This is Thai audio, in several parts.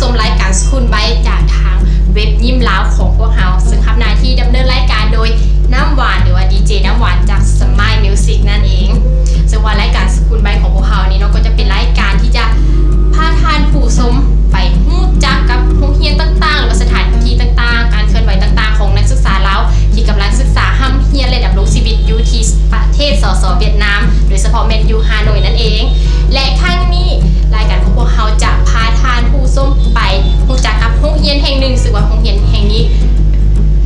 ชมรายการสกุลไบจากทางเว็บยิ้มลาวของพวกเราซึ่งทำหน้าที่ดำเนินรายการโดยน้ำหวานหรือว่าดีเจน้ำหวานจากสมายมิวสิกนั่นเองซึ่งว่ารายการสกุลไบของพวกเรานี้เนาะก็จะเป็นรายการที่จะพาทานผู้ชมไปฮู้จักกับโรงเรียนต่างๆหรือว่าสถานที่ต่างๆการเคลื่อนไหวต่างๆของนักศึกษาลาวที่กำลังศึกษาห้ำเรียนและดำรงชีวิตอยู่ที่ประเทศสสเวียดนามโดยเฉพาะแมนยูฮานอยนั่นเองและครั้งนี้รายการของพวกเราจะพาทานผู้ชมไปฮู้จักกับโรงเรียนแห่งหนึ่งซึ่งว่าโรงเรียนแห่งนี้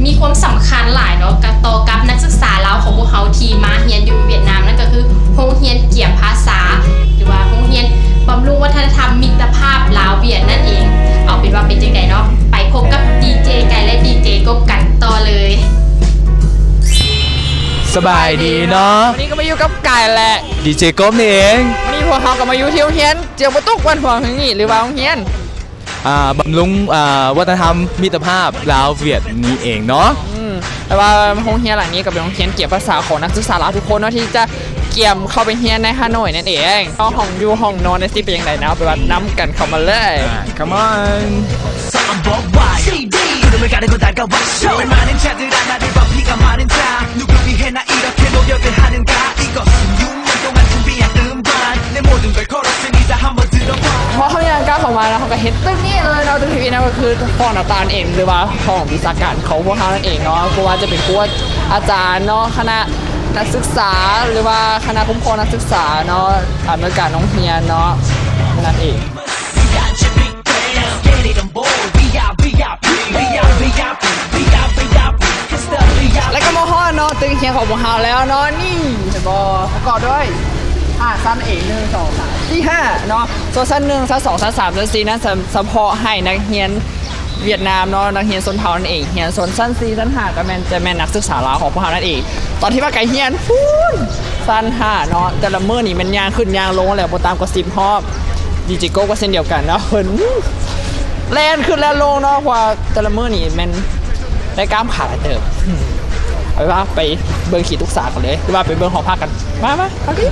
มีความสำคัญหลายเนาะต่อกับนักศึกษาลาวของพวกเขาที่มาเรียนอยู่เวียดนามนั่นก็คือโรงเรียนเกี่ยมภาษาหรือว่าโรงเรียนบำรุงวัฒนธรรมมิตรภาพลาวเวียดนั่นเองเอาเป็นว่าเป็นจังไดเนาะไปพบกับดีเจไก่และดีเจกบกันต่อเลยสบายดีเนาะวันนี้ก็มาอยู่กับไก่แหละดีเจก้มนี่เองวันนี้พวกเขาก็มาอยู่ที่โรงเรียนเจียวประตุกวันหัวถึงนี่หรือว่าโรงเรียนบำรุงวัฒนธรรมมิตรภาพลาวเวียดนี้เองเนาะแต่ว่าโรงเรียนหลังนี้ก็เป็นโรงเรียนเกี่ยวภาษาของนักศึกษาลาวทุกคนเนาะที่จะเกี่ยมเข้าไปเรียนในฮานอยนั่นเองห้องอยู่ห้องนอนในที่เป็นยังไงนะไปว่าน้ำกันเข้ามาเลย Come on 이름을 가르고 다가와 널 많은 자들 하나를 봐 비가 많은 자 누구 위해 나 이렇게 노력을 하는가 이것은 6년 동안 준비한 음반 내 모든 걸 걸었으니 다 한번 들어봐 พอเขาเรียนก้าวเข้ามาแล้วเขาก็เห็นตึกนี่เลยเนาะตึกที่นั่นก็คือห้องน้ำตาลเองหรือว่าห้องวิชาการของพวกเขานั่นเองเนาะเพราะว่าจะเป็นพวกอาจารย์เนาะคณะนักศึกษาหรือว่าคณะคุ้มครองนักศึกษาเนาะอเมริกันน้องเฮียนเนาะนั่นเองแล้วก็มาห้อเนาะตึงเคียงของพวกเราแล้วเนาะนี่เห็นบอประกอบด้วยสั้นเอก1 2 3 4 5เนาะส่วนสั้น1สั้น2สั้น3สั้น4นั้นเฉพาะให้นักเรียนเวียดนามเนาะนักเรียนชนเผ่านั่นเองเรียนส่วนสั้น4สั้น5ก็จะแม่นนักศึกษาลาวของพวกเรานั่นเองตอนที่ว่าไก่เรียนฟูนสั้น5เนาะแต่ละมื้อนี่มันยางขึ้นยางลงแล้วบ่ตามก็10รอบดีจิโก้ก็เช่นเดียวกันเนาะเพิ่นแล่นขึ้นแล้วลงเนาะเพราะแต่ละมื้อนี่มันได้กล้ามขาเติมเอาไปว่าไปเบิ่งขี่ทุกสากันเลยหรือว่าไปเบิ่งหอพักกันมาเอาดิ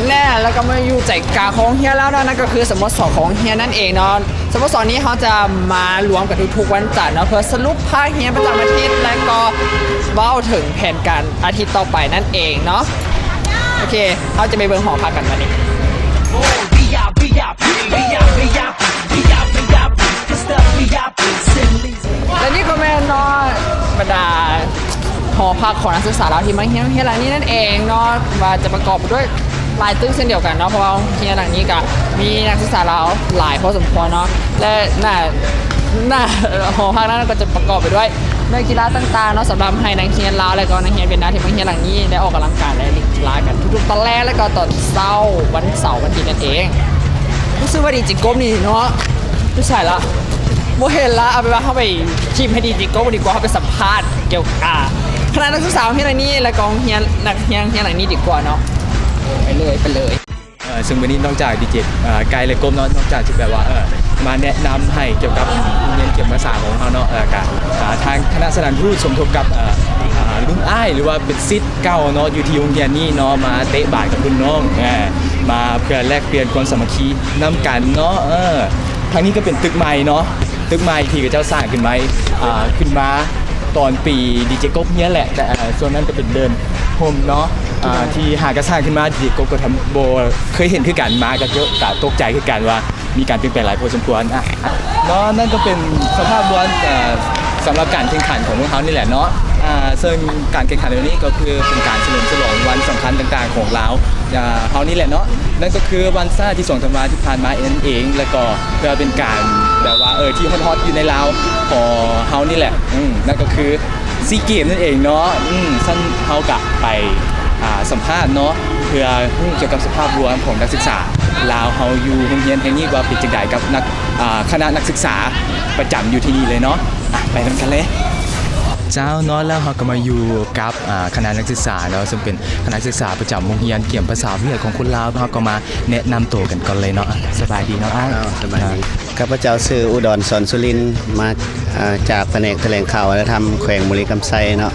แน่แล้วก็มาอยู่ใจกลางของเฮียแล้วนั่นก็คือสโมสรของเฮียนั่นเองเนาะสโมสรนี้เขาจะมารวมกันทุกๆวันจันทร์เนาะเพื่อสรุปภาคเฮียประจำอาทิตย์และก็เล่าถึงแผนการอาทิตย์ต่อไปนั่นเองเนาะโอเคเขาจะไปเบิ่งหอพักกันวันนี้และนี่ก็แม่เนาะบรรดาหอพักของนักศึกษาเราที่มาเฮียหลังนี้นั่นเองเนาะว่าจะประกอบด้วยหลายตึกเช่นเดียวกันเนาะเพราะว่าเฮียหลังนี้ก็มีนักศึกษาเราหลายพอสมควรเนาะและหน้าหอพักนั้นก็จะประกอบไปด้วยนักกีฬาต่างๆเนาะสำหรับให้นักเรียนลาวและก็นักเรียนเวียดนามที่มาเรียนหลังนี้ได้ออกกำลังกายได้กีฬากันทุกๆตอนแรกและก็ตอนเช้าวันเสาร์วันอาทิตย์นั่นเองรู้สึกว่าดีจิโก้นี่เนาะไม่ใช่ละโมเห็นละเอาไปว่าเข้าไปทีมให้ดีจิโก้ดีกว่าเข้าไปสัมภาษณ์เกี่ยวกับคณะนักศึกษาที่หลังนี้และกองเรียนนักเรียนหลังนี้ดีกว่าเนาะไปเลยซึ่งวันนี้นอกจากดีเจไกลและก้มเนาะนอกจากที่แบบว่ามาแนะนำให้เกี่ยวกับเรียนเกี่ยวกับภาษาของเขาเนาะการทางคณะสถานทูตสมทบกับรุ่นอ้ายหรือว่าเป็นซิทเก่าเนาะอยู่ที่โรงเรียนนี้เนาะมาเตะบาสกับรุ่นน้องมาเพื่อแลกเปลี่ยนความสามัคคีนำกันเนาะทางนี้ก็เป็นตึกใหม่เนาะตึกใหม่ที่เจ้าสร้างขึ้นมาตอนปีดีเจก๊กเนี่ยแหละแต่ส่วนนั้นก็เป็นเดินโฮมเนาะที่หากระสร้างขึ้นมาดีเจก๊กก็ทำโบเคยเห็นคือกันมาก็เยอะแต่ตกใจคือกันว่ามีการเปลี่ยนแปลงหลายพอสมควรเนาะนั่นก็เป็นสภาพรวมสำหรับการแข่งขันของพวกเขานี่แหละเนาะซึ่งการแข่งขันในวันนี้ก็คือเป็นการเฉลิมฉลองวันสำคัญต่างๆของลาวเขานี่แหละเนาะนั่นก็คือวันซ่าที่2 ธันวาคมที่ผ่านมาเองแล้วก็เพื่อเป็นการแบบว่าที่ฮอตอยู่ในลาวของเขานี่แหละนั่นก็คือซีเกมนั่นเองเนาะท่านเขากลับไปสัมภาษณ์เนาะเพื่อเกี่ยวกับสภาพรวมของนักศึกษาลาวเขาอยู่โรงเรียนแห่งนี้ว่าเป็นจังไดกับคณะนักศึกษาประจำอยู่ที่นี่เลยเนาะไปกันเลย เจ้าเนาะแล้วเราก็มาอยู่กับคณะนักศึกษาเนาะซึ่งเป็นคณะศึกษาประจำโรงเรียนเกี่ยมภาษาเวียดของคนลาวเราก็มาแนะนำตัวกันก่อนเลยเนาะสบายดีเนาะอ้าย สบายดีข้าพเจ้าชื่ออุดรสอนสุรินทร์มาจากแผนกแถลงข่าววัฒนธรรมแขวงบุรีคำไซเนาะ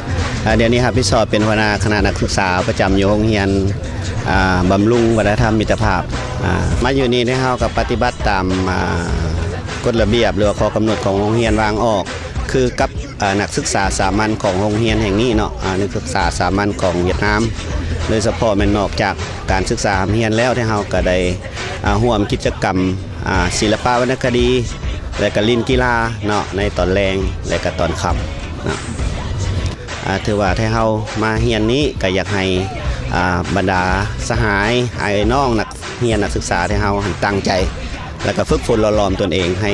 เดี๋ยวนี้ครับพี่สอบเป็นหัวหน้าคณะนักศึกษาประจำอยู่โรงเรียนบำรุงวัฒนธรรมมิตรภาพมาอยู่นี่ได้เฮากับปฏิบัติตามกฎระเบียบหรือว่าข้อกำหนดของโรงเรียนวางออก คือกับนักศึกษาสามัญของโรงเรียนแห่งนี้เนาะนักศึกษาสามัญของเวียดนามโดยเฉพาะแม่นนอกจากการศึกษาเรียนแล้วที่เฮาก็ได้ร่วมกิจกรรมศิลปะวรรณคดี และก็ลินกีฬาเนาะในตอนแรงและก็ตอนค่ำเนาะถือว่าถ้าเฮามาเรียนนี้ก็อยากให้บรรดาสหายไอ้น้องนักเรียนนักศึกษาที่เฮาตั้งใจ แล้วก็ฝึกฝนหล่อหลอมตนเองให้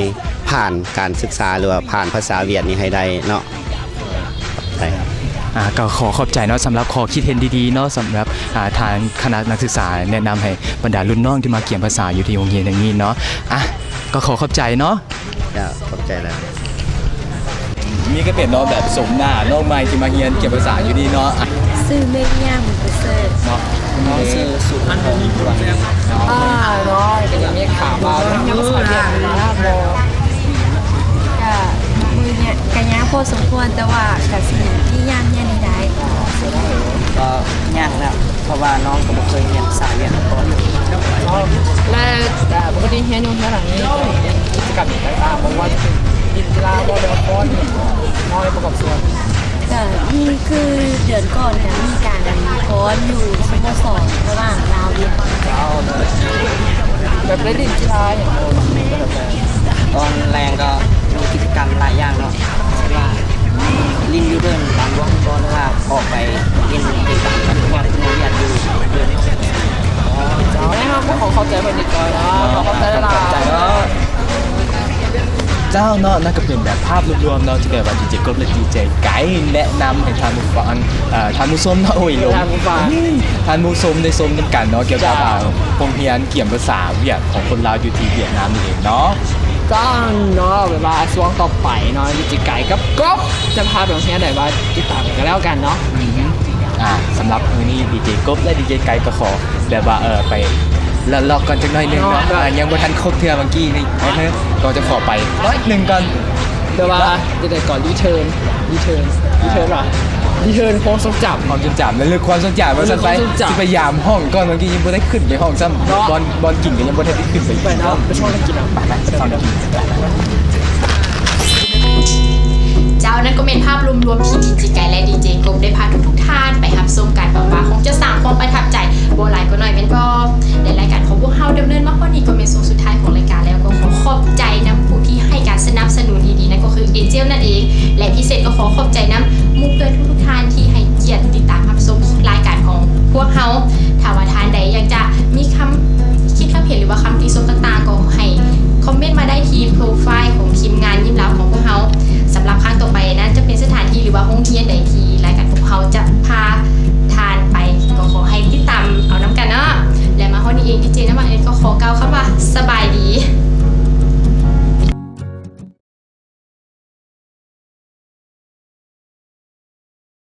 ผ่านการศึกษาหรือว่าผ่านภาษาเวียดนี้ให้ได้เนาะใช่ครับ ก็ขอขอบใจเนาะสำหรับข้อคิดเห็นดีๆเนาะสำหรับทางคณะนักศึกษาแนะนำให้บรรดารุ่นน้องที่มาเกี่ยมภาษาอยู่ที่โรงเรียนอย่างนี้เนาะก็ขอขอบใจเนาะ ขอบใจแล้ว มีก็เป็นเนาะแบบสมหน้าน้องใหม่ที่มาเรียนเกี่ยมภาษาอยู่นี่เนาะ ซื้อเมกย่างหมูกระเซิร์ เนาะ น้องชื่อสุพันธ์พงศ์เนาะก็จะมีข่าวว่ายังภาษาเวียดนามบ่ ก็มือเนี่ยกะยากพอสมควรแต่ว่ากะสิที่ย่างเนี่ยได้ ก็ยากแล้วเพราะว่าน้องก็บ่เคยเรียนภาษาเวียดมาก่อน และแต่ปกติเฮียนอยู่ที่หลังนี้กิจกรรมต่างๆบอกว่าจะเป็นกินกีฬาบอลเลย์บอลน้อยประกอบส่วน ก็นี่คือเดือนก่อนจะมีการคอร์สอยู่สโมสรระหว่างลาวเวียด แบบเล่นกีฬาอย่างโน้น ตอนแรงก็มีกิจกรรมหลายอย่างเนาะเช่นว่าลินยูเดินตามวงบอลหรือว่าออกไปเล่นกิจกรรมกันทุกวันในเวียดอยู่เดือน เจ้าเนี่ยครับขอเข้าใจเพิ่นนิดหน่อยนะขอเข้าใจละ ใจเนาะเจ้าเนาะนั่นก็เป็นแบบภาพรวมๆเนาะที่แบบว่าดีเจกบและดีเจไกด์แนะนำให้ทานผู้ฟังทานผู้ชมเนาะโอ้ยลงทานผู้ชมได้ชมนำกันเนาะเกี่ยวกับโรงเรียนเกี่ยมภาษาเวียดของคนลาวอยู่ที่เวียดนามนี่เองเนาะ ก็เนาะแบบว่าช่วงต่อไปเนาะดิจิไก่กับก๊อฟจะพาไปเฮียไหนว่าติดตามกันแล้วกันเนาะ สำหรับมื้อนี้ดีเจกบและดีเจไกด์ก็ขอแบบว่าไปแล้วรอก่อนจักหน่อยหนึงเนาะยังบ่ทันครบเทื่อเมื่อกี้นี่ก็จะขอไปร้อยหนึ่งก่อน เดี๋ยวว่าจะได้ก่อนรีเทิร์นว่ะรีเทิร์นโค้งทรงจับ ความจดจำและเรื่องความทรงจำว่าซั่นไป ความทรงจำ สิพยายามห้องก่อนเมื่อกี้ยังบ่ได้ขึ้นไปห้องซ้ำ เนาะ บอลกิ่งก็ยังบ่ทันได้ขึ้นไป ไปเนาะไปช่วงนักกินอ่ะ ไปฟังกัน เจ้านั่นก็เป็นภาพรวมๆที่ดีเจไก่และดีเจกบได้พาทุกๆท่านไปรับชมการบอกว่าคงจะสร้างความประทับใจโบหลายก็หน่อยเป็นบอในรายการของพวกเฮาดำเนินมาพอนี้ก็เป็นช่วงสุดท้ายของรายการแล้วก็ขอขอบใจนะผู้ที่ให้การสนับสนุนดีๆนั่นก็คือเอเจลนั่นเองและพิเศษก็ขอขอบใจน้ำมุกเกินทุกๆท่านที่ให้เกียรติติดตามรับชมรายการของพวกเฮาถ้าว่าท่านใดอยากจะมีคำคิดคำเห็นหรือว่าคำติชมต่างๆ